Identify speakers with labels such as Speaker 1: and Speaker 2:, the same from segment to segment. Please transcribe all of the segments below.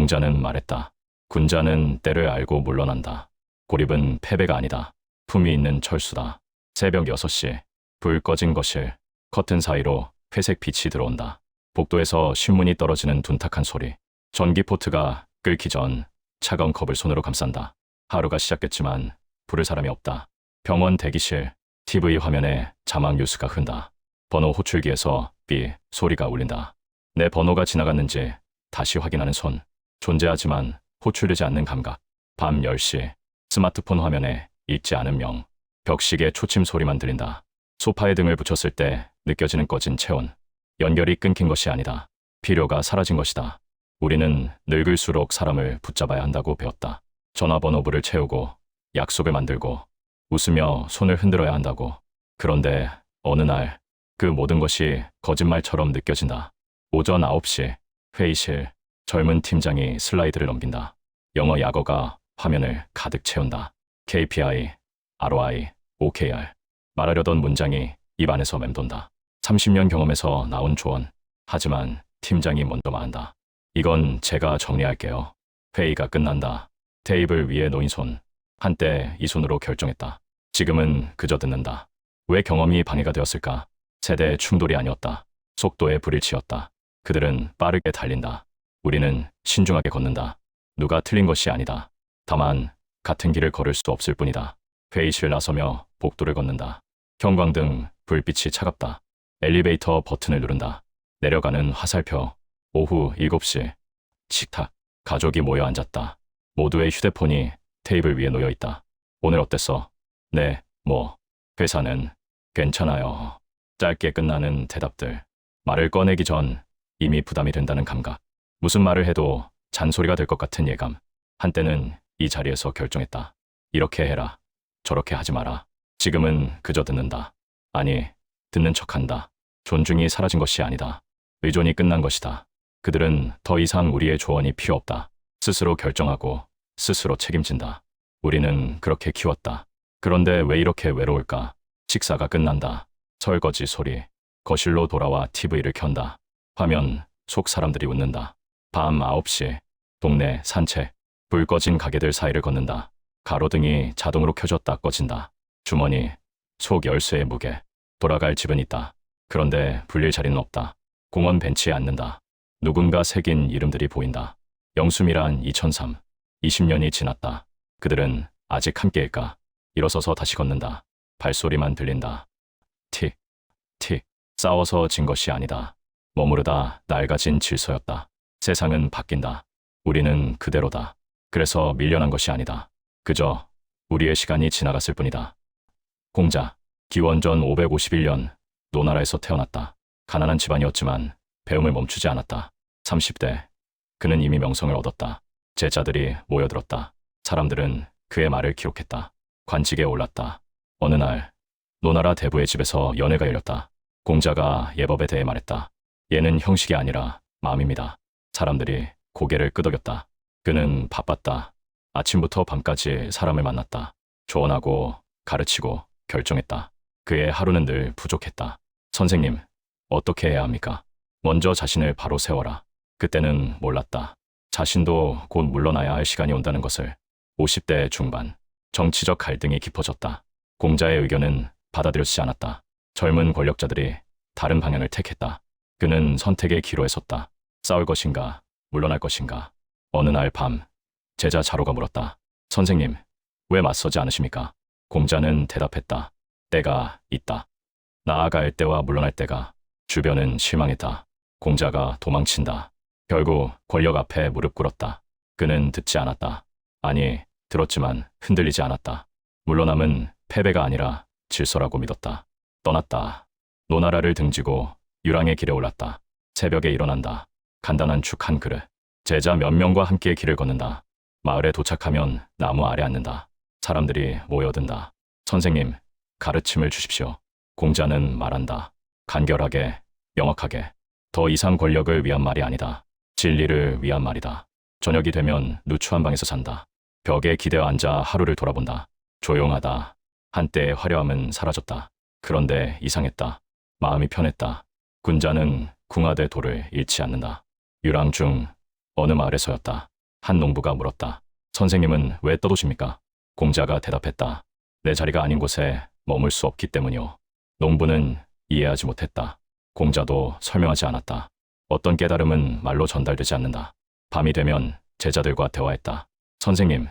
Speaker 1: 공자는 말했다. 군자는 때를 알고 물러난다. 고립은 패배가 아니다. 품위 있는 철수다. 새벽 6시, 불 꺼진 거실, 커튼 사이로 회색 빛이 들어온다. 복도에서 신문이 떨어지는 둔탁한 소리. 전기포트가 끓기 전 차가운 컵을 손으로 감싼다. 하루가 시작됐지만 부를 사람이 없다. 병원 대기실, TV 화면에 자막 뉴스가 흔다. 번호 호출기에서 삐 소리가 울린다. 내 번호가 지나갔는지 다시 확인하는 손. 존재하지만 호출되지 않는 감각. 밤 10시, 스마트폰 화면에 읽지 않은 명. 벽시계 초침 소리만 들린다. 소파에 등을 붙였을 때 느껴지는 꺼진 체온. 연결이 끊긴 것이 아니다. 필요가 사라진 것이다. 우리는 늙을수록 사람을 붙잡아야 한다고 배웠다. 전화번호부를 채우고 약속을 만들고 웃으며 손을 흔들어야 한다고. 그런데 어느 날 그 모든 것이 거짓말처럼 느껴진다. 오전 9시 회의실. 젊은 팀장이 슬라이드를 넘긴다. 영어 약어가 화면을 가득 채운다. KPI, ROI, OKR. 말하려던 문장이 입 안에서 맴돈다. 30년 경험에서 나온 조언. 하지만 팀장이 먼저 말한다. 이건 제가 정리할게요. 회의가 끝난다. 테이블 위에 놓인 손. 한때 이 손으로 결정했다. 지금은 그저 듣는다. 왜 경험이 방해가 되었을까? 세대의 충돌이 아니었다. 속도에 불을 지었다. 그들은 빠르게 달린다. 우리는 신중하게 걷는다. 누가 틀린 것이 아니다. 다만 같은 길을 걸을 수 없을 뿐이다. 회의실 나서며 복도를 걷는다. 형광등, 불빛이 차갑다. 엘리베이터 버튼을 누른다. 내려가는 화살표. 오후 7시. 식탁. 가족이 모여 앉았다. 모두의 휴대폰이 테이블 위에 놓여 있다. 오늘 어땠어? 네, 뭐. 회사는 괜찮아요. 짧게 끝나는 대답들. 말을 꺼내기 전 이미 부담이 된다는 감각. 무슨 말을 해도 잔소리가 될 것 같은 예감. 한때는 이 자리에서 결정했다. 이렇게 해라. 저렇게 하지 마라. 지금은 그저 듣는다. 아니, 듣는 척한다. 존중이 사라진 것이 아니다. 의존이 끝난 것이다. 그들은 더 이상 우리의 조언이 필요 없다. 스스로 결정하고 스스로 책임진다. 우리는 그렇게 키웠다. 그런데 왜 이렇게 외로울까? 식사가 끝난다. 설거지 소리. 거실로 돌아와 TV를 켠다. 화면 속 사람들이 웃는다. 밤 9시. 동네 산책. 불 꺼진 가게들 사이를 걷는다. 가로등이 자동으로 켜졌다 꺼진다. 주머니. 속 열쇠의 무게. 돌아갈 집은 있다. 그런데 불릴 자리는 없다. 공원 벤치에 앉는다. 누군가 새긴 이름들이 보인다. 영수미란 2003. 20년이 지났다. 그들은 아직 함께일까? 일어서서 다시 걷는다. 발소리만 들린다. 틱, 틱. 싸워서 진 것이 아니다. 머무르다 낡아진 질서였다. 세상은 바뀐다. 우리는 그대로다. 그래서 밀려난 것이 아니다. 그저 우리의 시간이 지나갔을 뿐이다. 공자. 기원전 551년 노나라에서 태어났다. 가난한 집안이었지만 배움을 멈추지 않았다. 30대. 그는 이미 명성을 얻었다. 제자들이 모여들었다. 사람들은 그의 말을 기록했다. 관직에 올랐다. 어느 날 노나라 대부의 집에서 연회가 열렸다. 공자가 예법에 대해 말했다. 예는 형식이 아니라 마음입니다. 사람들이 고개를 끄덕였다. 그는 바빴다. 아침부터 밤까지 사람을 만났다. 조언하고 가르치고 결정했다. 그의 하루는 늘 부족했다. 선생님, 어떻게 해야 합니까? 먼저 자신을 바로 세워라. 그때는 몰랐다. 자신도 곧 물러나야 할 시간이 온다는 것을. 50대 중반. 정치적 갈등이 깊어졌다. 공자의 의견은 받아들여지지 않았다. 젊은 권력자들이 다른 방향을 택했다. 그는 선택의 기로에 섰다. 싸울 것인가, 물러날 것인가. 어느 날 밤, 제자 자로가 물었다. 선생님, 왜 맞서지 않으십니까? 공자는 대답했다. 때가 있다. 나아갈 때와 물러날 때가. 주변은 실망했다. 공자가 도망친다. 결국 권력 앞에 무릎 꿇었다. 그는 듣지 않았다. 아니, 들었지만 흔들리지 않았다. 물러남은 패배가 아니라 질서라고 믿었다. 떠났다. 노나라를 등지고 유랑의 길에 올랐다. 새벽에 일어난다. 간단한 죽 한 그릇. 제자 몇 명과 함께 길을 걷는다. 마을에 도착하면 나무 아래 앉는다. 사람들이 모여든다. 선생님, 가르침을 주십시오. 공자는 말한다. 간결하게, 명확하게. 더 이상 권력을 위한 말이 아니다. 진리를 위한 말이다. 저녁이 되면 누추한 방에서 잔다. 벽에 기대어 앉아 하루를 돌아본다. 조용하다. 한때의 화려함은 사라졌다. 그런데 이상했다. 마음이 편했다. 군자는 궁하되 도를 잃지 않는다. 유랑 중 어느 마을에서였다. 한 농부가 물었다. 선생님은 왜 떠도십니까? 공자가 대답했다. 내 자리가 아닌 곳에 머물 수 없기 때문이오. 농부는 이해하지 못했다. 공자도 설명하지 않았다. 어떤 깨달음은 말로 전달되지 않는다. 밤이 되면 제자들과 대화했다. 선생님,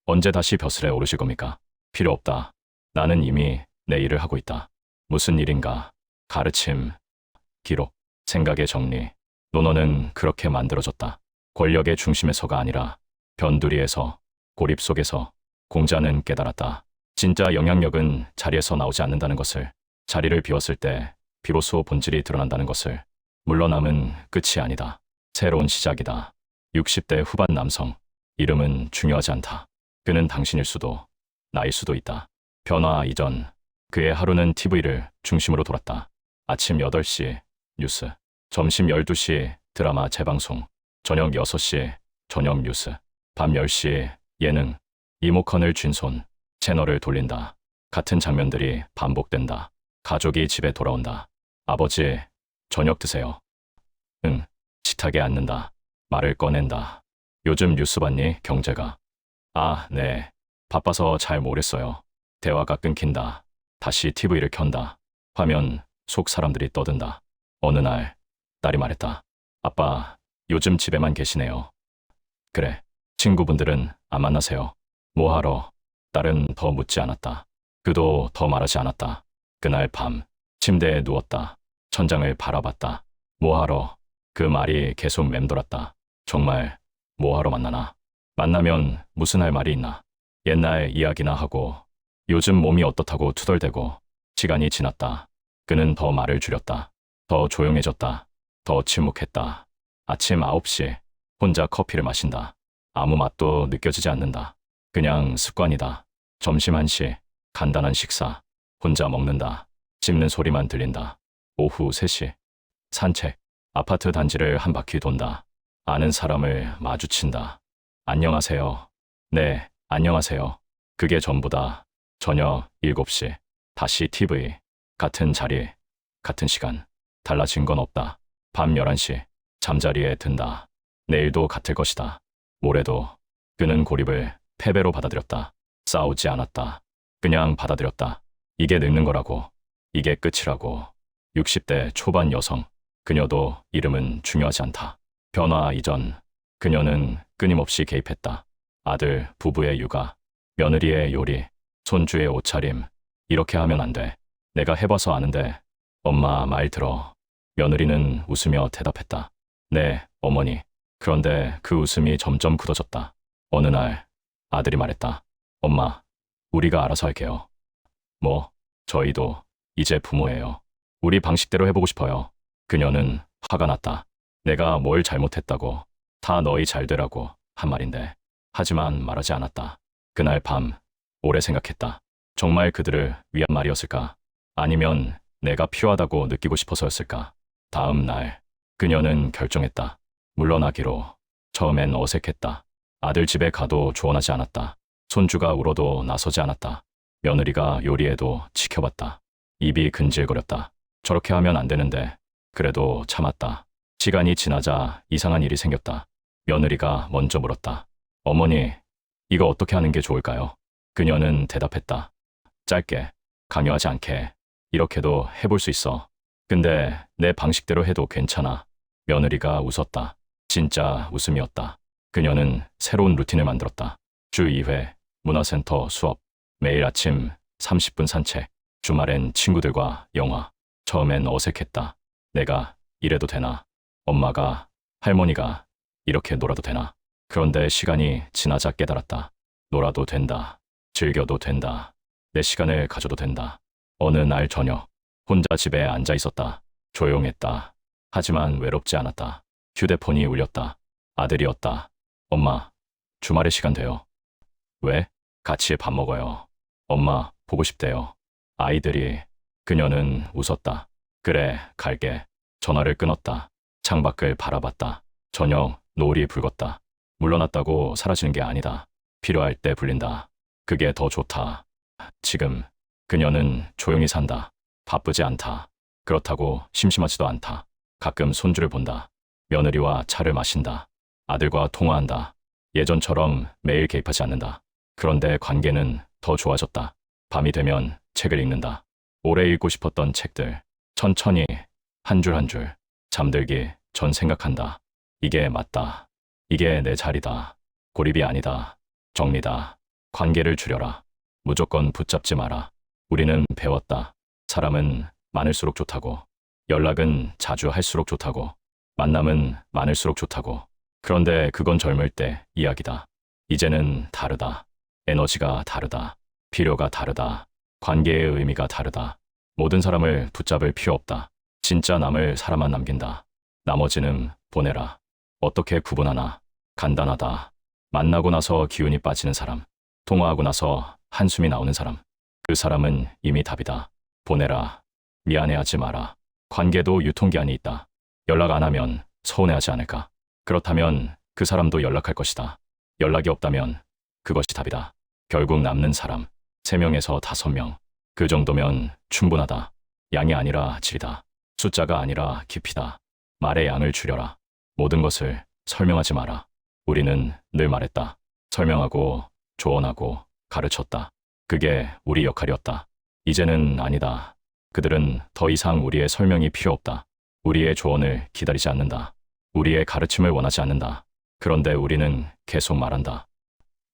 Speaker 1: 언제 다시 벼슬에 오르실 겁니까? 필요 없다. 나는 이미 내 일을 하고 있다. 무슨 일인가? 가르침, 기록, 생각의 정리. 논어는 그렇게 만들어졌다. 권력의 중심에서가 아니라 변두리에서, 고립 속에서. 공자는 깨달았다. 진짜 영향력은 자리에서 나오지 않는다는 것을, 자리를 비웠을 때 비로소 본질이 드러난다는 것을. 물러남은 끝이 아니다. 새로운 시작이다. 60대 후반 남성. 이름은 중요하지 않다. 그는 당신일 수도, 나일 수도 있다. 변화 이전, 그의 하루는 TV를 중심으로 돌았다. 아침 8시 뉴스, 점심 12시 드라마 재방송, 저녁 6시 저녁 뉴스, 밤 10시 예능. 리모컨을 쥔 손, 채널을 돌린다. 같은 장면들이 반복된다. 가족이 집에 돌아온다. 아버지, 저녁 드세요. 응, 식탁에 앉는다. 말을 꺼낸다. 요즘 뉴스 봤니? 경제가. 아, 네. 바빠서 잘 모르겠어요. 대화가 끊긴다. 다시 TV를 켠다. 화면 속 사람들이 떠든다. 어느 날 딸이 말했다. 아빠, 요즘 집에만 계시네요. 그래. 친구분들은 안 만나세요? 뭐하러? 딸은 더 묻지 않았다. 그도 더 말하지 않았다. 그날 밤 침대에 누웠다. 천장을 바라봤다. 뭐하러? 그 말이 계속 맴돌았다. 정말 뭐하러 만나나? 만나면 무슨 할 말이 있나? 옛날 이야기나 하고 요즘 몸이 어떻다고 투덜대고. 시간이 지났다. 그는 더 말을 줄였다. 더 조용해졌다. 더 침묵했다. 아침 9시 혼자 커피를 마신다. 아무 맛도 느껴지지 않는다. 그냥 습관이다. 점심 1시 간단한 식사. 혼자 먹는다. 씹는 소리만 들린다. 오후 3시 산책. 아파트 단지를 한 바퀴 돈다. 아는 사람을 마주친다. 안녕하세요. 네, 안녕하세요. 그게 전부다. 저녁 7시 다시 TV. 같은 자리, 같은 시간. 달라진 건 없다. 밤 11시 잠자리에 든다. 내일도 같을 것이다. 모레도. 그는 고립을 패배로 받아들였다. 싸우지 않았다. 그냥 받아들였다. 이게 늙는 거라고. 이게 끝이라고. 60대 초반 여성. 그녀도 이름은 중요하지 않다. 변화 이전. 그녀는 끊임없이 개입했다. 아들, 부부의 육아, 며느리의 요리, 손주의 옷차림. 이렇게 하면 안 돼. 내가 해봐서 아는데. 엄마 말 들어. 며느리는 웃으며 대답했다. 네, 어머니. 그런데 그 웃음이 점점 굳어졌다. 어느 날 아들이 말했다. 엄마, 우리가 알아서 할게요. 뭐? 저희도 이제 부모예요. 우리 방식대로 해보고 싶어요. 그녀는 화가 났다. 내가 뭘 잘못했다고. 다 너희 잘 되라고 한 말인데. 하지만 말하지 않았다. 그날 밤 오래 생각했다. 정말 그들을 위한 말이었을까? 아니면 내가 필요하다고 느끼고 싶어서였을까? 다음 날 그녀는 결정했다. 물러나기로. 처음엔 어색했다. 아들 집에 가도 조언하지 않았다. 손주가 울어도 나서지 않았다. 며느리가 요리해도 지켜봤다. 입이 근질거렸다. 저렇게 하면 안 되는데. 그래도 참았다. 시간이 지나자 이상한 일이 생겼다. 며느리가 먼저 물었다. 어머니, 이거 어떻게 하는 게 좋을까요? 그녀는 대답했다. 짧게, 강요하지 않게. 이렇게도 해볼 수 있어. 근데 내 방식대로 해도 괜찮아. 며느리가 웃었다. 진짜 웃음이었다. 그녀는 새로운 루틴을 만들었다. 주 2회, 문화센터 수업, 매일 아침 30분 산책, 주말엔 친구들과 영화. 처음엔 어색했다. 내가 이래도 되나? 엄마가, 할머니가 이렇게 놀아도 되나? 그런데 시간이 지나자 깨달았다. 놀아도 된다. 즐겨도 된다. 내 시간을 가져도 된다. 어느 날 저녁, 혼자 집에 앉아 있었다. 조용했다. 하지만 외롭지 않았다. 휴대폰이 울렸다. 아들이었다. 엄마, 주말에 시간 돼요. 왜? 같이 밥 먹어요. 엄마, 보고 싶대요. 아이들이. 그녀는 웃었다. 그래, 갈게. 전화를 끊었다. 창밖을 바라봤다. 저녁 노을이 붉었다. 물러났다고 사라지는 게 아니다. 필요할 때 불린다. 그게 더 좋다. 지금 그녀는 조용히 산다. 바쁘지 않다. 그렇다고 심심하지도 않다. 가끔 손주를 본다. 며느리와 차를 마신다. 아들과 통화한다. 예전처럼 매일 개입하지 않는다. 그런데 관계는 더 좋아졌다. 밤이 되면 책을 읽는다. 오래 읽고 싶었던 책들. 천천히 한 줄 한 줄 잠들기 전 생각한다. 이게 맞다. 이게 내 자리다. 고립이 아니다. 정리다. 관계를 줄여라. 무조건 붙잡지 마라. 우리는 배웠다. 사람은 많을수록 좋다고. 연락은 자주 할수록 좋다고. 만남은 많을수록 좋다고. 그런데 그건 젊을 때 이야기다. 이제는 다르다. 에너지가 다르다. 필요가 다르다. 관계의 의미가 다르다. 모든 사람을 붙잡을 필요 없다. 진짜 남을 사람만 남긴다. 나머지는 보내라. 어떻게 구분하나? 간단하다. 만나고 나서 기운이 빠지는 사람. 통화하고 나서 한숨이 나오는 사람. 그 사람은 이미 답이다. 보내라. 미안해하지 마라. 관계도 유통기한이 있다. 연락 안 하면 서운해하지 않을까? 그렇다면 그 사람도 연락할 것이다. 연락이 없다면 그것이 답이다. 결국 남는 사람 3명에서 5명. 그 정도면 충분하다. 양이 아니라 질이다. 숫자가 아니라 깊이다. 말의 양을 줄여라. 모든 것을 설명하지 마라. 우리는 늘 말했다. 설명하고 조언하고 가르쳤다. 그게 우리 역할이었다. 이제는 아니다. 그들은 더 이상 우리의 설명이 필요 없다. 우리의 조언을 기다리지 않는다. 우리의 가르침을 원하지 않는다. 그런데 우리는 계속 말한다.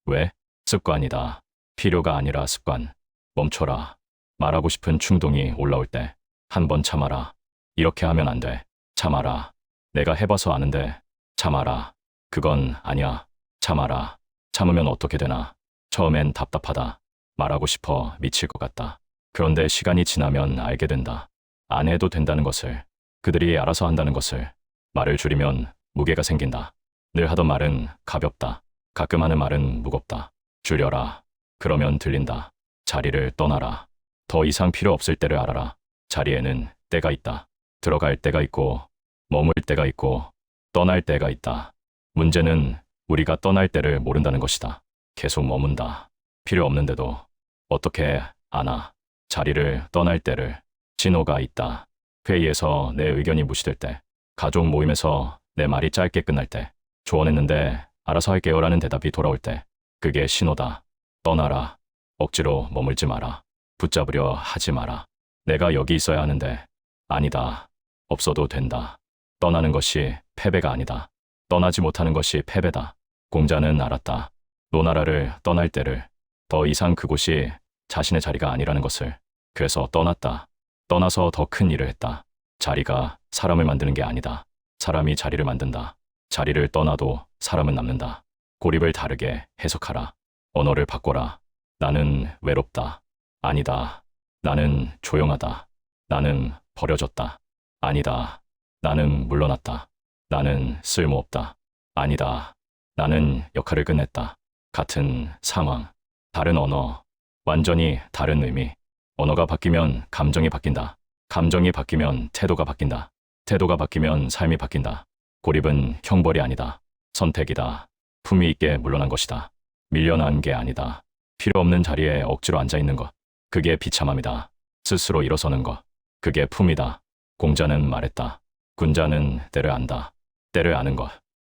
Speaker 1: 왜? 습관이다. 필요가 아니라 습관. 멈춰라. 말하고 싶은 충동이 올라올 때 한 번 참아라. 이렇게 하면 안 돼. 참아라. 내가 해봐서 아는데 참아라. 그건 아니야. 참아라. 참으면 어떻게 되나? 처음엔 답답하다. 말하고 싶어 미칠 것 같다. 그런데 시간이 지나면 알게 된다. 안 해도 된다는 것을, 그들이 알아서 한다는 것을. 말을 줄이면 무게가 생긴다. 늘 하던 말은 가볍다. 가끔 하는 말은 무겁다. 줄여라. 그러면 들린다. 자리를 떠나라. 더 이상 필요 없을 때를 알아라. 자리에는 때가 있다. 들어갈 때가 있고, 머물 때가 있고, 떠날 때가 있다. 문제는 우리가 떠날 때를 모른다는 것이다. 계속 머문다. 필요 없는데도 어떻게 아나? 자리를 떠날 때를. 신호가 있다. 회의에서 내 의견이 무시될 때, 가족 모임에서 내 말이 짧게 끝날 때, 조언했는데 알아서 할게요라는 대답이 돌아올 때, 그게 신호다. 떠나라. 억지로 머물지 마라. 붙잡으려 하지 마라. 내가 여기 있어야 하는데 아니다. 없어도 된다. 떠나는 것이 패배가 아니다. 떠나지 못하는 것이 패배다. 공자는 알았다. 노나라를 떠날 때를. 더 이상 그곳이 자신의 자리가 아니라는 것을. 그래서 떠났다. 떠나서 더 큰 일을 했다. 자리가 사람을 만드는 게 아니다. 사람이 자리를 만든다. 자리를 떠나도 사람은 남는다. 고립을 다르게 해석하라. 언어를 바꿔라. 나는 외롭다. 아니다. 나는 조용하다. 나는 버려졌다. 아니다. 나는 물러났다. 나는 쓸모없다. 아니다. 나는 역할을 끝냈다. 같은 상황, 다른 언어, 완전히 다른 의미. 언어가 바뀌면 감정이 바뀐다. 감정이 바뀌면 태도가 바뀐다. 태도가 바뀌면 삶이 바뀐다. 고립은 형벌이 아니다. 선택이다. 품위 있게 물러난 것이다. 밀려난 게 아니다. 필요 없는 자리에 억지로 앉아있는 것. 그게 비참함이다. 스스로 일어서는 것. 그게 품이다. 공자는 말했다. 군자는 때를 안다. 때를 아는 것.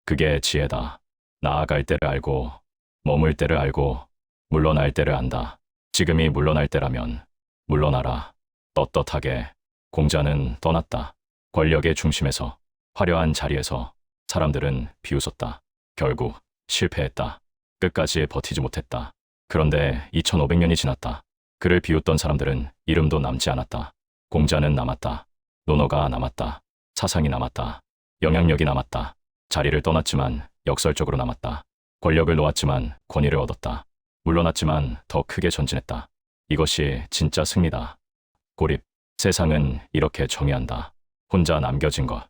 Speaker 1: 그게 지혜다. 나아갈 때를 알고, 머물 때를 알고, 물러날 때를 안다. 지금이 물러날 때라면 물러나라. 떳떳하게. 공자는 떠났다. 권력의 중심에서, 화려한 자리에서 사람들은 비웃었다. 결국 실패했다. 끝까지 버티지 못했다. 그런데 2500년이 지났다. 그를 비웃던 사람들은 이름도 남지 않았다. 공자는 남았다. 논어가 남았다. 사상이 남았다. 영향력이 남았다. 자리를 떠났지만 역설적으로 남았다. 권력을 놓았지만 권위를 얻었다. 물러났지만 더 크게 전진했다. 이것이 진짜 승리다. 고립. 세상은 이렇게 정의한다. 혼자 남겨진 것.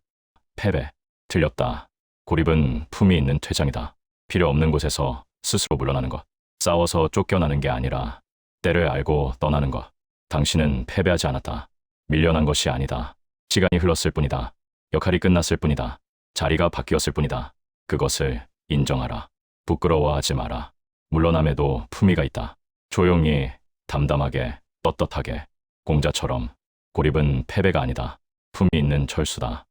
Speaker 1: 패배. 틀렸다. 고립은 품이 있는 퇴장이다. 필요 없는 곳에서 스스로 물러나는 것. 싸워서 쫓겨나는 게 아니라 때를 알고 떠나는 것. 당신은 패배하지 않았다. 밀려난 것이 아니다. 시간이 흘렀을 뿐이다. 역할이 끝났을 뿐이다. 자리가 바뀌었을 뿐이다. 그것을 인정하라. 부끄러워하지 마라. 물러남에도 품위가 있다. 조용히, 담담하게, 떳떳하게. 공자처럼. 고립은 패배가 아니다. 품이 있는 철수다.